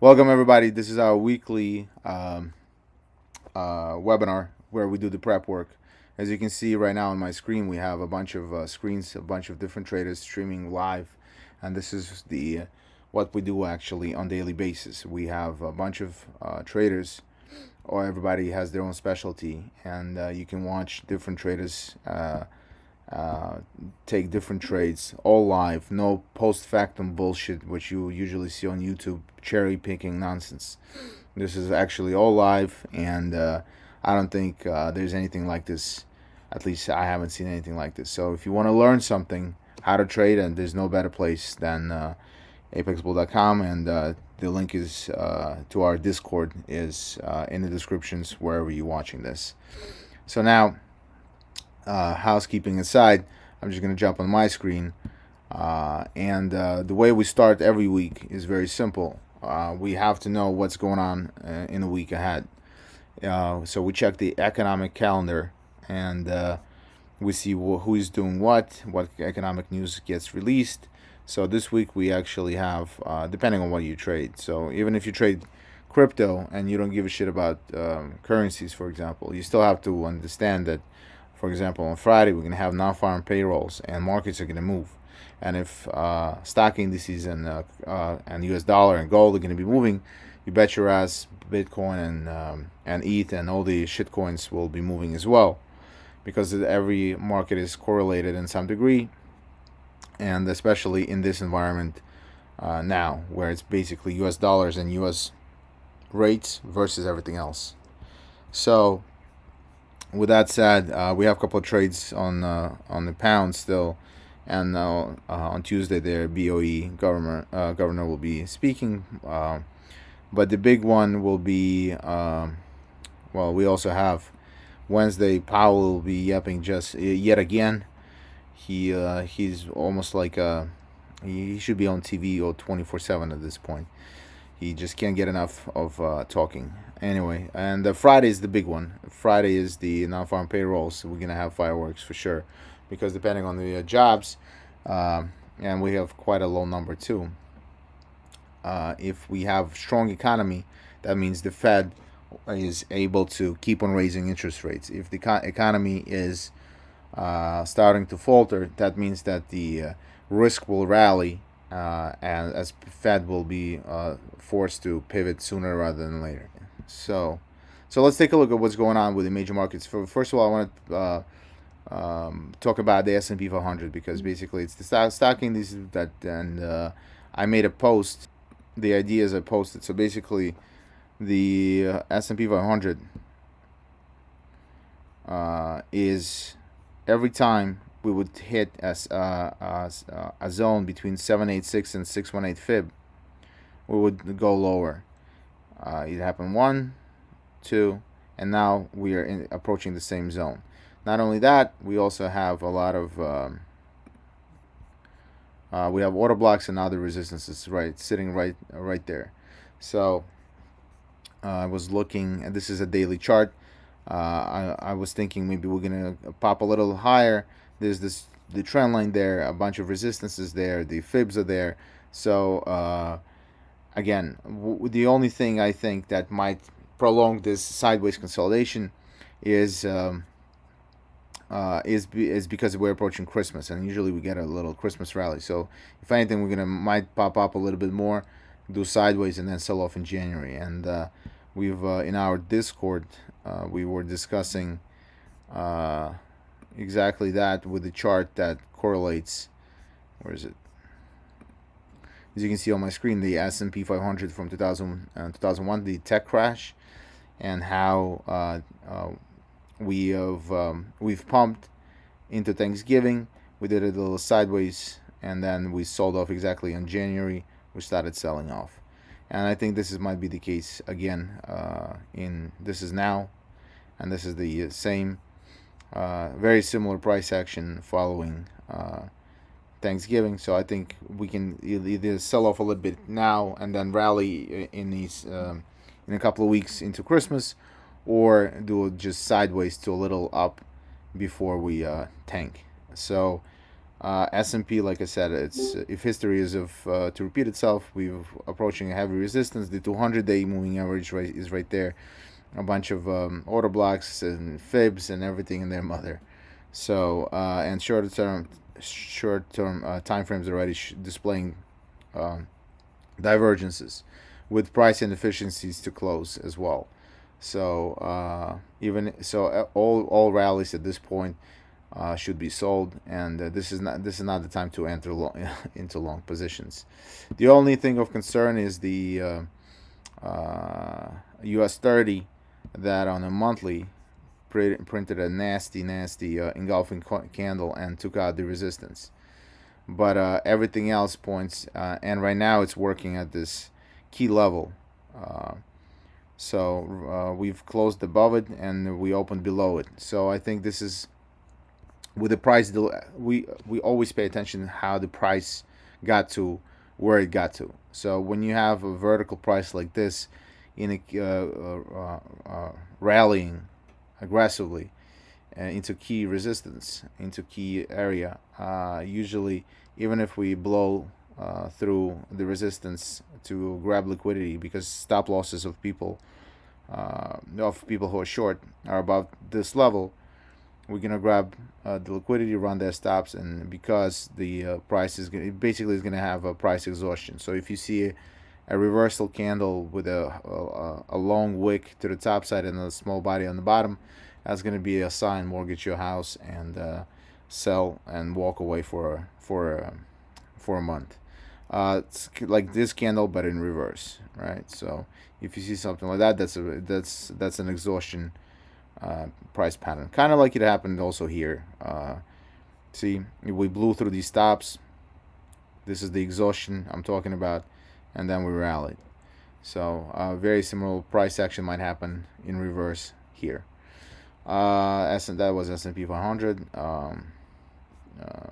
Welcome, everybody. This is our weekly webinar where we do the prep work. As you can see right now on my screen, we have a bunch of screens, a bunch of different traders streaming live, and this is the what we do actually on daily basis. We have a bunch of traders, or everybody has their own specialty, and you can watch different traders uh, take different trades all live, no post factum bullshit which you usually see on YouTube, cherry picking nonsense. This is actually all live, and I don't think there's anything like this. At least I haven't seen anything like this. So if you want to learn something, how to trade, and there's no better place than apexbull.com, and the link is to our Discord is in the descriptions wherever you're watching this. So now, housekeeping aside, I'm just going to jump on my screen. And the way we start every week is very simple. We have to know what's going on in the week ahead. So we check the economic calendar, and we see who is doing what economic news gets released. So this week we actually have, depending on what you trade. So even if you trade crypto and you don't give a shit about currencies, for example, you still have to understand that, for example, on Friday we're going to have non-farm payrolls and markets are going to move. And if stock indices and U.S. dollar and gold are going to be moving, you bet your ass Bitcoin and ETH and all the shit coins will be moving as well, because every market is correlated in some degree, and especially in this environment now, where it's basically U.S. dollars and U.S. rates versus everything else. So, with that said, we have a couple of trades on the pound still, and on Tuesday their BOE governor will be speaking, but the big one will be we also have Wednesday Powell will be yapping just yet again. He's almost like he should be on TV or 24/7 at this point. He just can't get enough of talking. Anyway, and Friday is the big one. Friday is the non-farm payrolls. So we're gonna have fireworks for sure, because depending on the jobs, and we have quite a low number too. If we have strong economy, that means the Fed is able to keep on raising interest rates. If the economy is starting to falter, that means that the risk will rally, and as Fed will be forced to pivot sooner rather than later. So let's take a look at what's going on with the major markets. First of all, I want to talk about the S&P 500, because basically it's the stock indices that, and I made a post. The ideas I posted. So basically, the S&P 500 is, every time we would hit a zone between 786 and 618 fib, we would go lower. It happened 1, 2, and now we are approaching the same zone. Not only that, we also have a lot of we have order blocks and other resistances sitting right there. So I was looking, and this is a daily chart. I was thinking maybe we're gonna pop a little higher. There's the trend line there, a bunch of resistances there, the fibs are there. So again, the only thing I think that might prolong this sideways consolidation is because we're approaching Christmas, and usually we get a little Christmas rally. So if anything, we're might pop up a little bit more, do sideways, and then sell off in January. And we've in our Discord we were discussing exactly that with the chart that correlates. Where is it? As you can see on my screen, the S&P 500 from 2001, the tech crash, and how we've pumped into Thanksgiving. We did a little sideways, and then we sold off exactly in January. We started selling off, and I think this might be the case again. This is now, and this is the same, very similar price action following Thanksgiving. So I think we can either sell off a little bit now and then rally in a couple of weeks into Christmas, or do just sideways to a little up before we tank. So S&P, like I said, it's if history is of to repeat itself, we're approaching a heavy resistance. The 200-day moving average is right there. A bunch of order blocks and fibs and everything in their mother. So and short term time frames already displaying um, divergences with price inefficiencies to close as well. So even so, all rallies at this point should be sold, and this is not the time to enter into long positions. The only thing of concern is the U.S. 30 that on a monthly printed a nasty engulfing candle and took out the resistance. But everything else points, and right now it's working at this key level. Uh, so we've closed above it and we opened below it. So I think this is with the price. We always pay attention how the price got to where it got to. So when you have a vertical price like this in a rallying aggressively into key resistance, into key area, usually even if we blow through the resistance to grab liquidity, because stop losses of people who are short are above this level, we're gonna grab the liquidity, run their stops, and because the price is gonna have a price exhaustion. So if you see a reversal candle with a long wick to the top side and a small body on the bottom, that's gonna be a sign: mortgage your house and sell and walk away for a month. It's like this candle, but in reverse, right? So if you see something like that, that's an exhaustion price pattern, kind of like it happened also here. See, we blew through these stops. This is the exhaustion I'm talking about, and then we rallied. So very similar price action might happen in reverse here. That was S&P 500.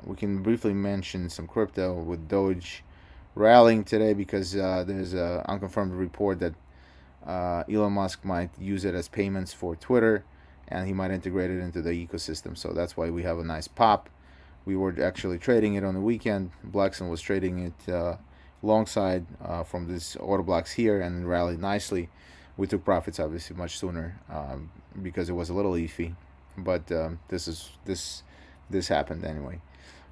We can briefly mention some crypto with Doge rallying today because there's an unconfirmed report that Elon Musk might use it as payments for Twitter, and he might integrate it into the ecosystem. So that's why we have a nice pop. We were actually trading it on the weekend. Blackstone was trading it alongside from these order blocks here and rallied nicely. We took profits obviously much sooner because it was a little iffy, but this happened anyway.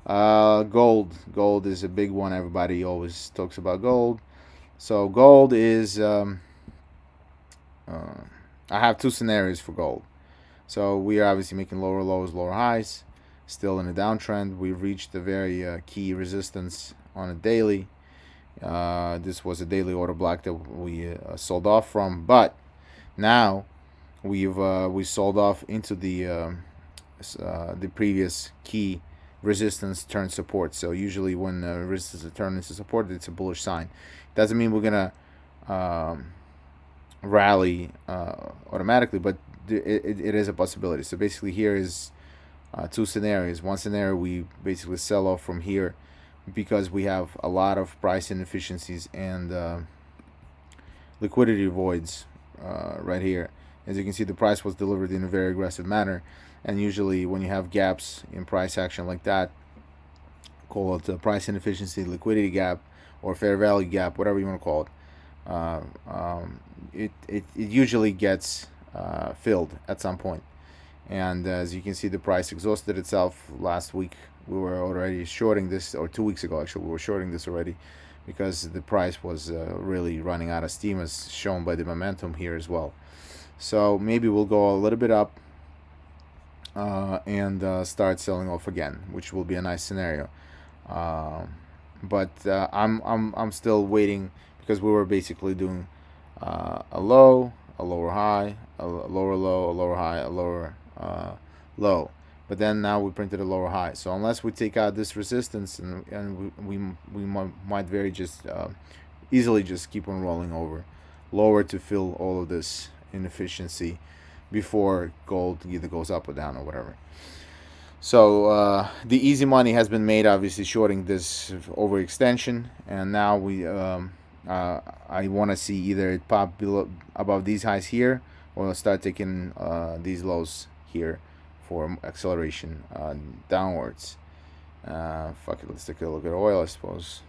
Gold is a big one. Everybody always talks about gold. So gold is I have two scenarios for gold. So we are obviously making lower lows, lower highs, still in a downtrend. We've reached a very key resistance on a daily. This was a daily order block that we sold off from, but now we sold off into the previous key resistance turn support. So usually when resistance turns into support, it's a bullish sign. Doesn't mean we're gonna rally automatically, but it is a possibility. So basically here is two scenarios. One scenario, we basically sell off from here because we have a lot of price inefficiencies and liquidity voids right here. As you can see, the price was delivered in a very aggressive manner, and usually when you have gaps in price action like that, call it the price inefficiency, liquidity gap, or fair value gap, whatever you want to call it, it usually gets filled at some point. And as you can see, the price exhausted itself. Last week we were already shorting this, or 2 weeks ago actually we were shorting this already, because the price was really running out of steam, as shown by the momentum here as well. So maybe we'll go a little bit up and start selling off again, which will be a nice scenario. But I'm still waiting, because we were basically doing a low, a lower high, a lower low, a lower high, a lower low. But then now we printed a lower high. So unless we take out this resistance, and we might very just easily just keep on rolling over lower to fill all of this inefficiency before gold either goes up or down or whatever. So the easy money has been made, obviously, shorting this overextension, and now I want to see either it pop below above these highs here, or start taking these lows here for acceleration downwards. Fuck it, let's take a look at oil, I suppose.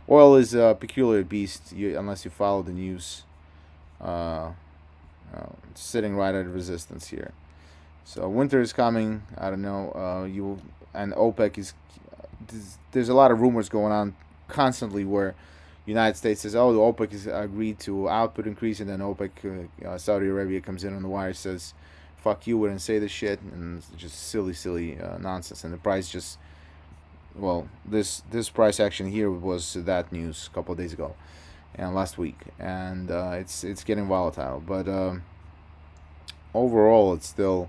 Oil is a peculiar beast, unless you follow the news. Uh, it's sitting right at resistance here. So winter is coming. I don't know. And OPEC is. There's a lot of rumors going on constantly where United States says, "Oh, the OPEC has agreed to output increase," and then OPEC, Saudi Arabia comes in on the wire, says, "Fuck you, we didn't say this shit," and it's just silly nonsense. And the price just, well, this price action here was that news a couple of days ago, and last week, and it's getting volatile. But overall, it's still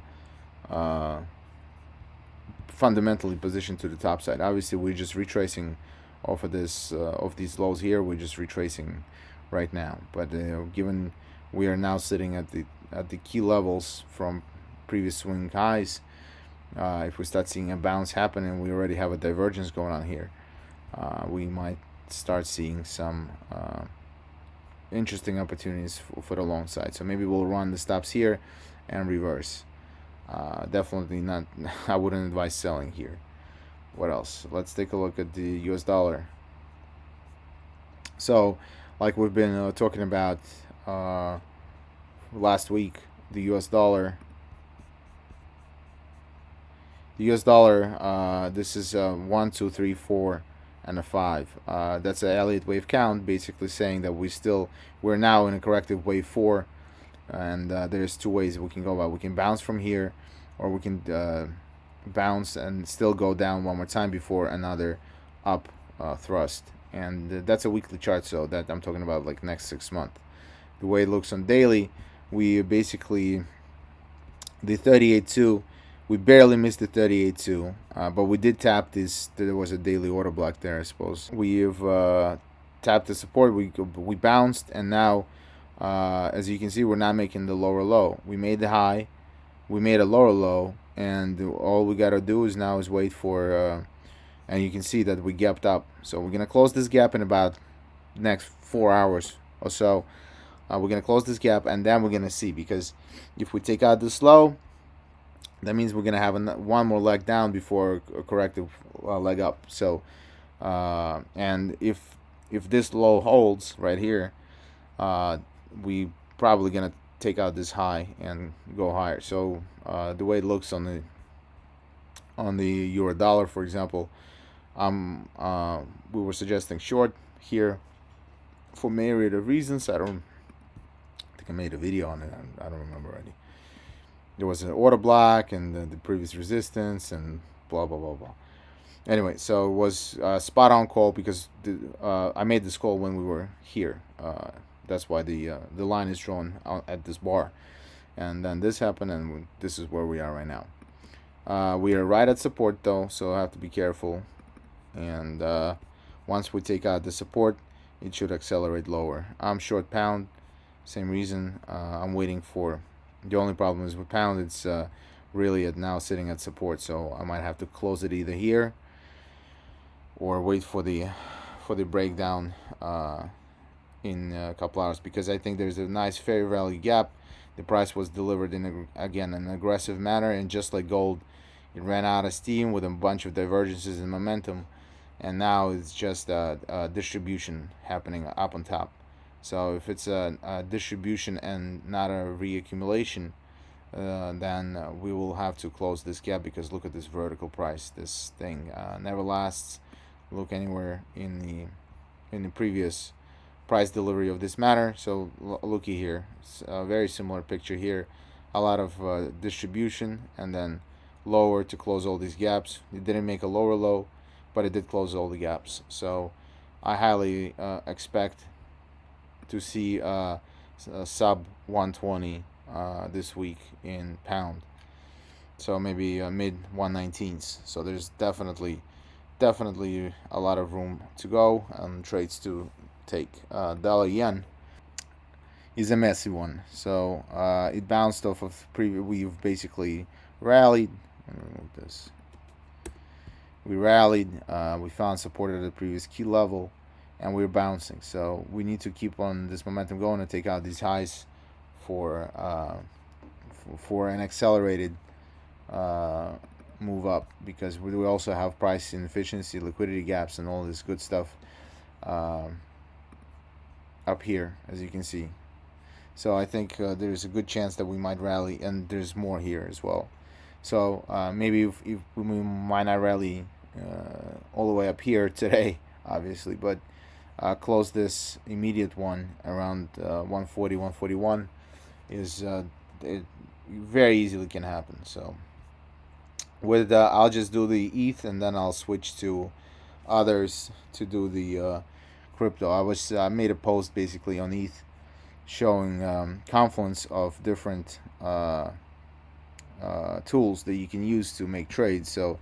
fundamentally positioned to the top side. Obviously, we're just retracing off of this of these lows here. We're just retracing right now. But given we are now sitting at the key levels from previous swing highs, if we start seeing a bounce happen and we already have a divergence going on here, we might start seeing some interesting opportunities for the long side. So maybe we'll run the stops here and reverse. Definitely not. I wouldn't advise selling here. What else? Let's take a look at the US dollar. So, like we've been talking about last week, the US dollar. The US dollar. This is 1, 2, 3, 4, and a 5. That's an Elliott wave count, basically saying that we're now in a corrective wave 4. And there's two ways we can go about. We can bounce from here, or we can bounce and still go down one more time before another up thrust. And that's a weekly chart, so that I'm talking about like next 6 months. The way it looks on daily, we basically the 38.2. We barely missed the 38.2, but we did tap this. There was a daily order block there, I suppose. We've tapped the support. We bounced, and now. As you can see, we're not making the lower low. We made the high, we made a lower low, and all we gotta do is wait for, and you can see that we gapped up. So we're gonna close this gap in about next 4 hours or so. We're gonna close this gap, and then we're gonna see, because if we take out this low, that means we're gonna have one more leg down before a corrective leg up. So, and if this low holds right here, we probably gonna take out this high and go higher. So the way it looks on the euro dollar, for example, we were suggesting short here for myriad of reasons. I think I made a video on it. I don't remember already. There was an order block and the previous resistance and blah blah blah blah. Anyway, so it was a spot on call, because I made this call when we were here. That's why the line is drawn at this bar, and then this happened, and this is where we are right now. We are right at support though, so I have to be careful. And once we take out the support, it should accelerate lower. I'm short pound, same reason. I'm waiting for. The only problem is with pound, it's really now sitting at support, so I might have to close it either here or wait for the breakdown. In a couple hours, because I think there's a nice fair value gap. The price was delivered in again an aggressive manner, and just like gold, it ran out of steam with a bunch of divergences in momentum, and now it's just a distribution happening up on top. So if it's a distribution and not a reaccumulation, then we will have to close this gap, because look at this vertical price. This thing never lasts. Look anywhere in the previous price delivery of this matter. So looky here, it's a very similar picture here. A lot of distribution, and then lower to close all these gaps. It didn't make a lower low, but it did close all the gaps. So I highly expect to see a sub 120 this week in pound. So maybe mid 119s. So there's definitely a lot of room to go and trades to take. Dollar yen is a messy one. So it bounced off of we've basically rallied. Let me remove this. We rallied. We found support at the previous key level, and we're bouncing. So we need to keep on this momentum going and take out these highs for an accelerated move up, because we also have price inefficiency, liquidity gaps, and all this good stuff um, up here, as you can see. So I think there's a good chance that we might rally, and there's more here as well. So maybe if we might not rally all the way up here today, obviously, but close this immediate one around 140, 141 is it very easily can happen. So with I'll just do the ETH, and then I'll switch to others to do the crypto. I made a post basically on ETH showing confluence of different tools that you can use to make trades. So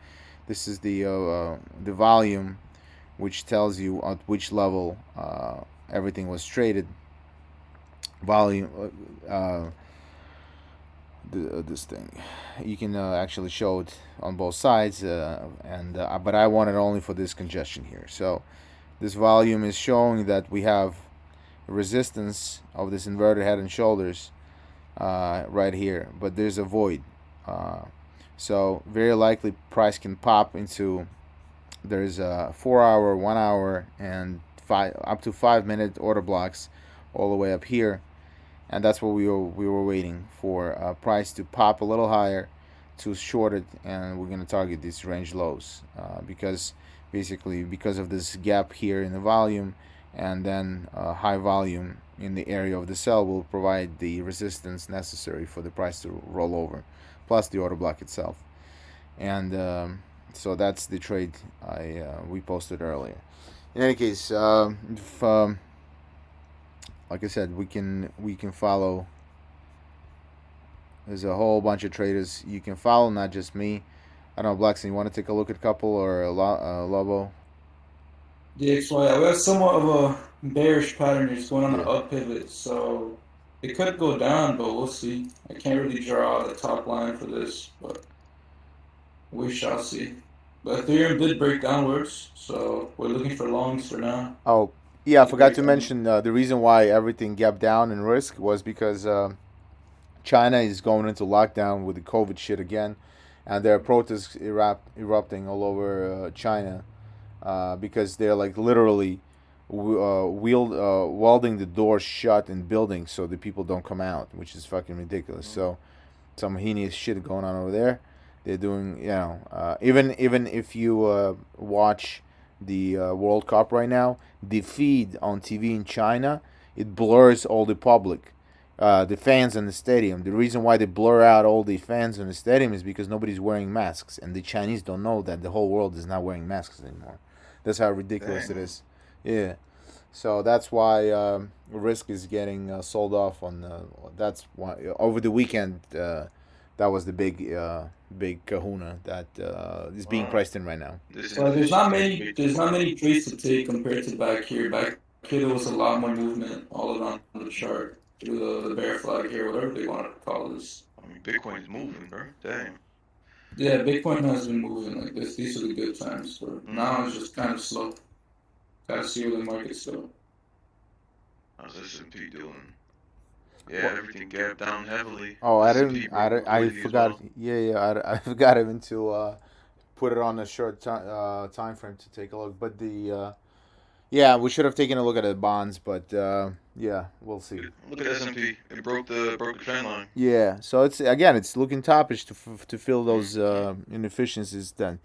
this is the volume, which tells you at which level everything was traded. Volume, this thing, you can actually show it on both sides, and but I want it only for this congestion here. So this volume is showing that we have resistance of this inverted head and shoulders right here, but there's a void. So very likely price can pop into, there's a 4 hour, 1 hour, and up to 5 minute order blocks all the way up here, and that's what we were waiting for, price to pop a little higher to short it, and we're going to target these range lows because basically because of this gap here in the volume, and then high volume in the area of the sell will provide the resistance necessary for the price to roll over, plus the order block itself. And so that's the trade we posted earlier. In any case, if like I said, we can follow. There's a whole bunch of traders you can follow, not just me. I don't know, Blackson, you want to take a look at a couple, or Lobo? The XY, we have somewhat of a bearish pattern. It's going on an Yeah. up pivot, so it could go down, but we'll see. I can't really draw the top line for this, but we shall see. But Ethereum did break downwards, so we're looking for longs for now. Oh, yeah, I Did forgot break to down. mention the reason why everything gapped down in risk was because China is going into lockdown with the COVID shit again, and there are protests erupting all over China because they're like literally welding the doors shut in buildings so the people don't come out, which is fucking ridiculous. So some heinous shit going on over there. They're doing, even if you watch the World Cup right now, the feed on TV in China, it blurs all the public, the fans in the stadium. The reason why they blur out all the fans in the stadium is because nobody's wearing masks, and the Chinese don't know that the whole world is not wearing masks anymore. That's how ridiculous it Dang. is. Yeah. So that's why Risk is getting sold off on. That's why over the weekend that was the big Kahuna that is being Wow. priced in right now. This So there's not inefficiency is many way too there's not high. many trades to take compared to back here. Back here there was a lot more movement all around the chart through the bear flag here, whatever they want to call this. I mean, Bitcoin is moving, bro. Damn. Yeah, Bitcoin has been moving like this. These are the good times. But now it's Mm-hmm. just kind of slow. Gotta see where the market's going. How's S&P doing? Yeah, What? everything gapped down heavily. Oh, I S&P didn't. broke I liquidity as forgot. well. Yeah, yeah. I forgot even to put it on a short time frame to take a look. But the yeah, we should have taken a look at the bonds. But yeah, we'll see. Look at S&P. It broke the trend line. Yeah. So it's again, it's looking topish to fill those Mm-hmm. inefficiencies then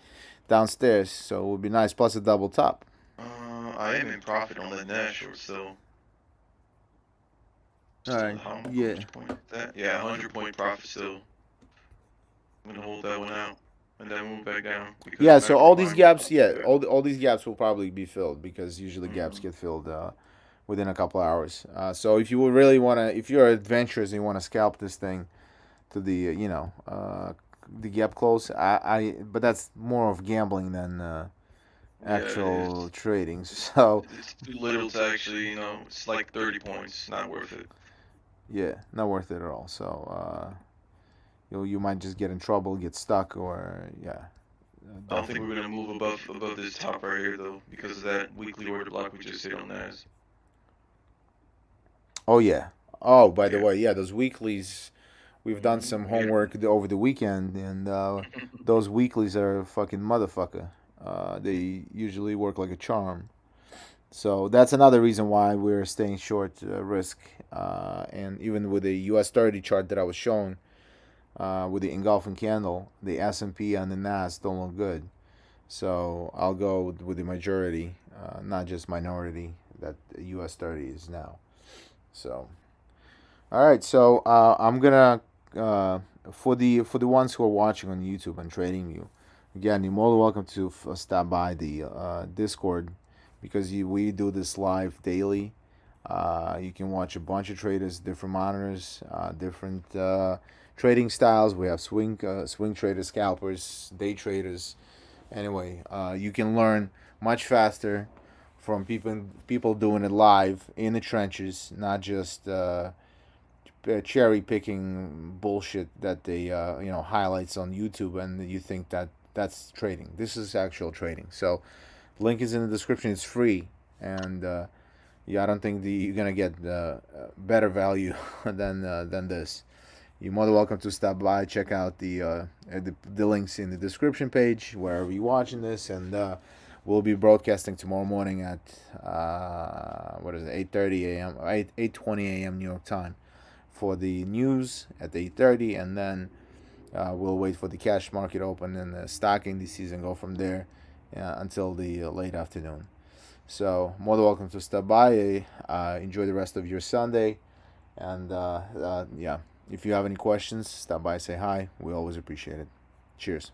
downstairs. So it would be nice. Plus a double top. I am in profit on that Nash short still. All Still right. how Yeah. much point is that? Yeah, 100 point profit still. I'm gonna hold that one out and then move back down because Yeah, the so macro all these environment is gaps, not too yeah, good. all these gaps will probably be filled because usually gaps Mm-hmm. get filled within a couple hours. So if you would really want to, if you're adventurous and you want to scalp this thing to the, the gap close, but that's more of gambling than Yeah, it actual is. trading. So It's too little to actually, it's like 30 points. Not worth it. yeah, not worth it at all. So you might just get in trouble, get stuck, or yeah, I don't think definitely. we're gonna move above this top right here though, because of that weekly order block we just hit on Nas. Oh yeah. Oh, by the Yeah. way, yeah, those weeklies we've done some homework over the weekend, and those weeklies are a fucking motherfucker. They usually work like a charm. So that's another reason why we're staying short risk. And even with the US 30 chart that I was showing, with the engulfing candle, the S&P and the Nas don't look good. So I'll go with the majority, not just minority that the US 30 is now. So, all right. So I'm gonna for the ones who are watching on YouTube and Trading View, again, you're more than welcome to stop by the Discord, because we do this live daily. You can watch a bunch of traders, different monitors, different trading styles. We have swing traders, scalpers, day traders. Anyway, you can learn much faster from people doing it live in the trenches, not just cherry picking bullshit that they highlights on YouTube, and you think that that's trading. This is actual trading. So, link is in the description. It's free, and yeah, I don't think you're gonna get better value than this. You're more than welcome to stop by, check out the links in the description page wherever you're watching this, and we'll be broadcasting tomorrow morning at what is it, 8:30 a.m. 8:20 a.m. New York time for the news at 8:30, and then we'll wait for the cash market open and the stock indices and go from there until the late afternoon. So more than welcome to stop by. Enjoy the rest of your Sunday, and yeah, if you have any questions, stop by, say hi. We always appreciate it. Cheers.